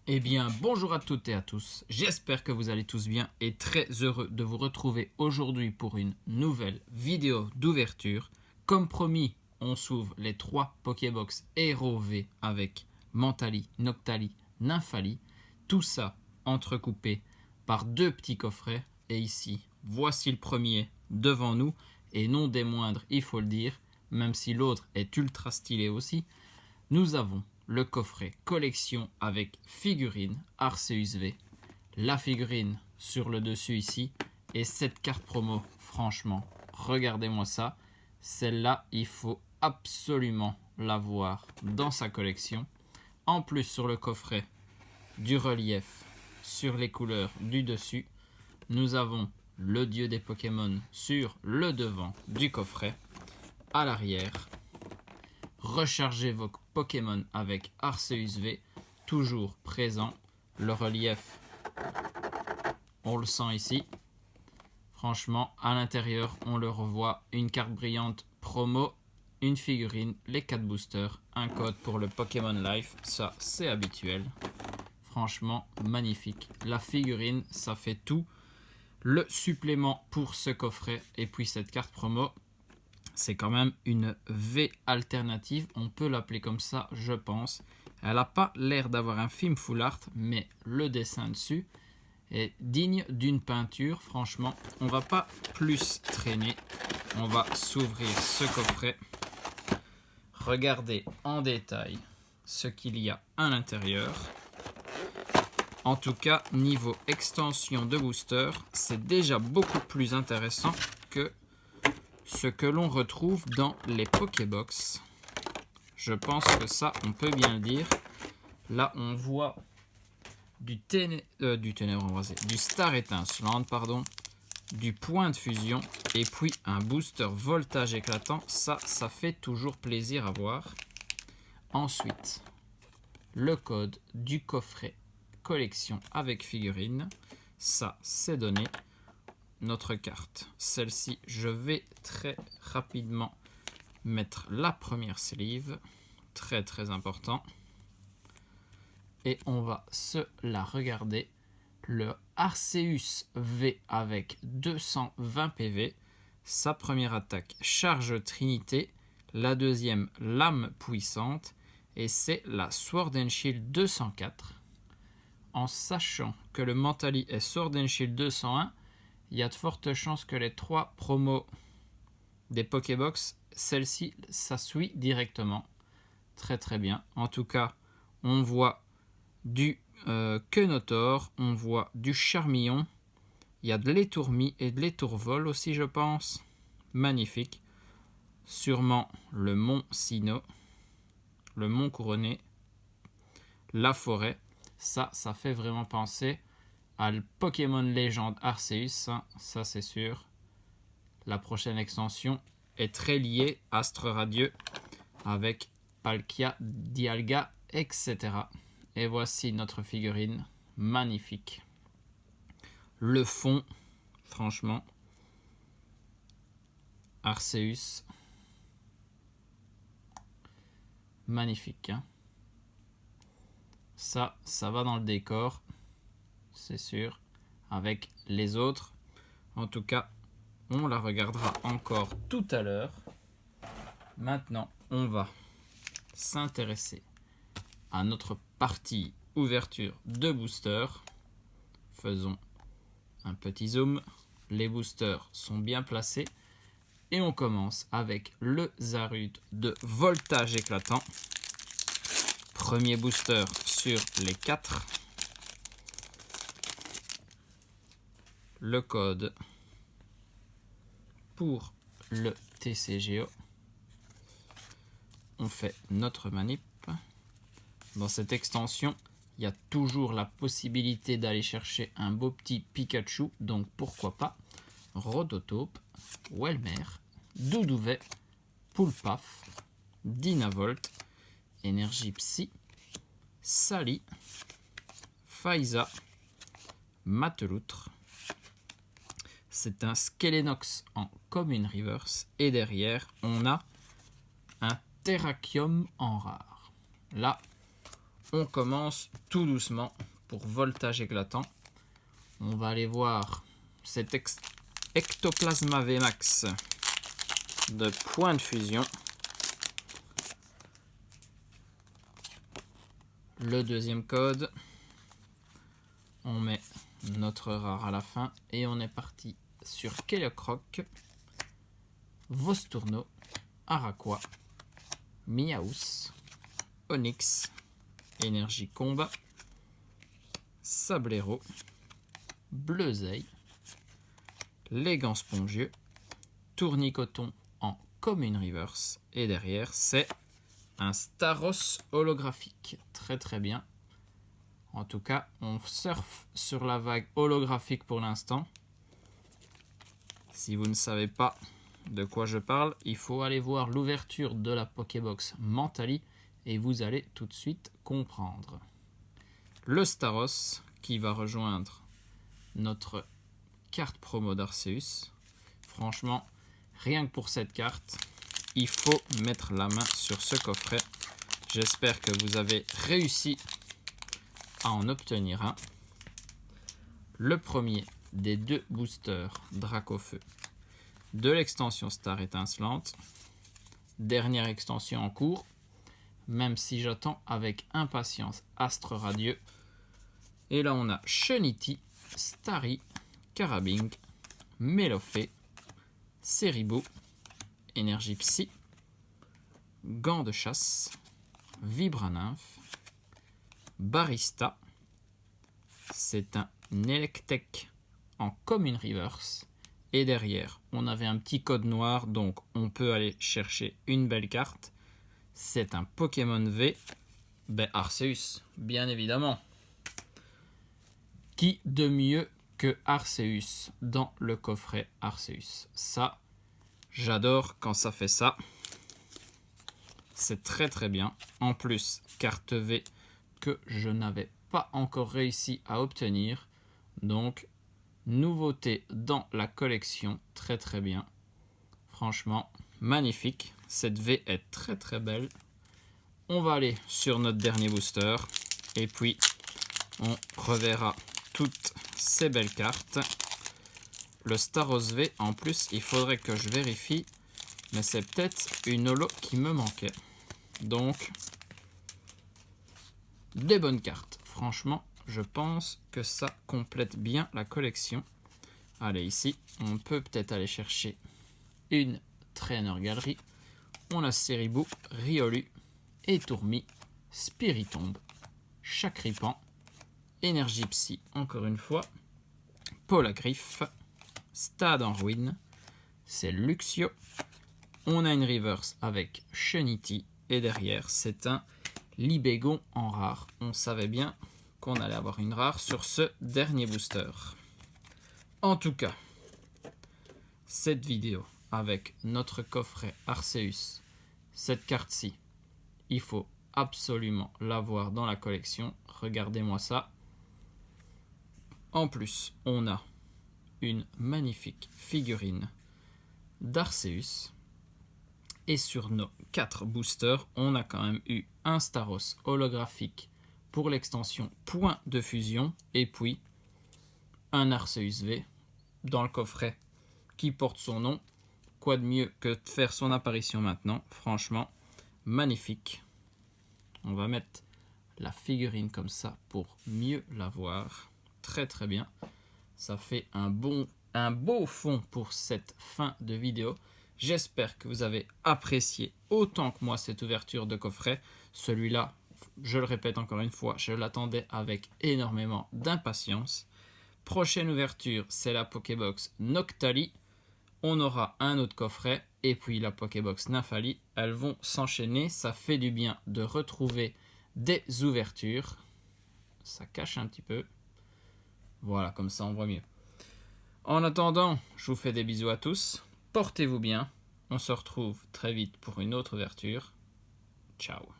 Eh bien, bonjour à toutes et à tous, j'espère que vous allez tous bien et très heureux de vous retrouver aujourd'hui pour une nouvelle vidéo d'ouverture. Comme promis, on s'ouvre les 3 Pokébox Hero V avec Mentali, Noctali, Nymphali, tout ça entrecoupé par 2 petits coffrets. Et ici, voici le premier devant nous, et non des moindres, il faut le dire, même si l'autre est ultra stylé aussi. Nous avons le coffret collection avec figurine Arceus V, la figurine sur le dessus ici, et cette carte promo. Franchement, regardez-moi ça. Celle-là, il faut absolument l'avoir dans sa collection. En plus, sur le coffret, du relief sur les couleurs du dessus. Nous avons le dieu des Pokémon sur le devant du coffret. À l'arrière, rechargez vos Pokémon avec Arceus V, toujours présent. Le relief, on le sent ici. Franchement, à l'intérieur, on le revoit. Une carte brillante promo, une figurine, les 4 boosters, un code pour le Pokémon Life. Ça, c'est habituel. Franchement, magnifique. La figurine, ça fait tout. Le supplément pour ce coffret et puis cette carte promo, c'est quand même une V alternative, on peut l'appeler comme ça, je pense. Elle n'a pas l'air d'avoir un film full art, mais le dessin dessus est digne d'une peinture. Franchement, on va pas plus traîner. On va s'ouvrir ce coffret. Regardez en détail ce qu'il y a à l'intérieur. En tout cas, niveau extension de booster, c'est déjà beaucoup plus intéressant que ce que l'on retrouve dans les Pokébox. Je pense que ça, on peut bien le dire. Là, on voit du Star étincelante, du point de fusion, et puis un booster voltage éclatant. Ça fait toujours plaisir à voir. Ensuite, le code du coffret collection avec figurine. Ça, c'est donné. Notre carte, celle-ci, je vais très rapidement mettre la première sleeve, très très important, et on va se la regarder. Le Arceus V avec 220 PV, sa première attaque charge Trinité, la deuxième lame puissante, et c'est la Sword and Shield 204. En sachant que le Mentali est Sword and Shield 201, il y a de fortes chances que les 3 promos des Pokébox, celle-ci, ça suit directement. Très très bien. En tout cas, on voit du Quenotor, on voit du Charmillon, il y a de l'étourmi et de l'étourvol aussi, je pense. Magnifique. Sûrement le mont Sinnoh, le mont couronné, la forêt. Ça fait vraiment penser à le Pokémon légende Arceus, ça c'est sûr. La prochaine extension est très liée, Astre Radieux, avec Palkia, Dialga, etc. Et voici notre figurine, magnifique. Le fond, franchement, Arceus, magnifique. Hein, ça va dans le décor, c'est sûr, avec les autres. En tout cas, on la regardera encore tout à l'heure. Maintenant, on va s'intéresser à notre partie ouverture de boosters. Faisons un petit zoom. Les boosters sont bien placés. Et on commence avec le Zarude de voltage éclatant. Premier booster sur les 4. Le code pour le TCGO. On fait notre manip. Dans cette extension, il y a toujours la possibilité d'aller chercher un beau petit Pikachu, donc pourquoi pas. Rodotope, Welmer, Doudouvet, Poulpaf, Dynavolt, Énergie Psy, Sally, Faiza, Mateloutre. C'est un Skelenox en commune reverse. Et derrière, on a un Terrakium en rare. Là, on commence tout doucement pour voltage éclatant. On va aller voir cet Ectoplasma VMAX de point de fusion. Le deuxième code. On met notre rare à la fin et on est parti sur Kelocroc, Vostourno, Araquois, Miaus, Onyx, Énergie Combat, Sablero, Bleuzeil, Légan Spongieux, Tournicoton en Commune Reverse et derrière c'est un Staros holographique. Très très bien. En tout cas, on surfe sur la vague holographique pour l'instant. Si vous ne savez pas de quoi je parle, il faut aller voir l'ouverture de la Pokébox Mentali et vous allez tout de suite comprendre. Le Staros qui va rejoindre notre carte promo d'Arceus. Franchement, rien que pour cette carte, il faut mettre la main sur ce coffret. J'espère que vous avez réussi à en obtenir un. Le premier des deux boosters Dracofeu de l'extension Star Étincelante. Dernière extension en cours, même si j'attends avec impatience Astre Radieux. Et là on a Chenity, Starry, Carabing, Melofée, Seribo, Énergie Psy, Gants de chasse, Vibranymph, Barista. C'est un Electek en Commune Reverse. Et derrière, on avait un petit code noir, donc on peut aller chercher une belle carte. C'est un Pokémon V, Arceus, bien évidemment. Qui de mieux que Arceus dans le coffret Arceus? Ça, j'adore quand ça fait ça. C'est très très bien. En plus, carte V que je n'avais pas encore réussi à obtenir. Donc, nouveauté dans la collection. Très très bien. Franchement, magnifique. Cette V est très très belle. On va aller sur notre dernier booster. Et puis, on reverra toutes ces belles cartes. Le Staros V, en plus, il faudrait que je vérifie. Mais c'est peut-être une holo qui me manquait. Donc, des bonnes cartes. Franchement, je pense que ça complète bien la collection. Allez, ici, on peut peut-être aller chercher une Trainer Galerie. On a Seribu, Riolu, Étourmi, Spiritomb, Chakripan, Énergie Psy, encore une fois, Polagriffe, Stade en ruine, c'est Luxio. On a une reverse avec Chenity et derrière, c'est un Libégon en rare. On savait bien qu'on allait avoir une rare sur ce dernier booster. En tout cas, cette vidéo avec notre coffret Arceus, cette carte-ci, il faut absolument l'avoir dans la collection. Regardez-moi ça. En plus, on a une magnifique figurine d'Arceus. Et sur nos 4 boosters, on a quand même eu un Staros holographique pour l'extension Point de Fusion. Et puis, un Arceus V dans le coffret qui porte son nom. Quoi de mieux que de faire son apparition maintenant? Franchement, magnifique. On va mettre la figurine comme ça pour mieux la voir. Très très bien. Ça fait un beau fond pour cette fin de vidéo. J'espère que vous avez apprécié autant que moi cette ouverture de coffret. Celui-là, je le répète encore une fois, je l'attendais avec énormément d'impatience. Prochaine ouverture, c'est la Pokébox Noctali. On aura un autre coffret et puis la Pokébox Nymphali. Elles vont s'enchaîner. Ça fait du bien de retrouver des ouvertures. Ça cache un petit peu. Voilà, comme ça on voit mieux. En attendant, je vous fais des bisous à tous. Portez-vous bien. On se retrouve très vite pour une autre ouverture. Ciao.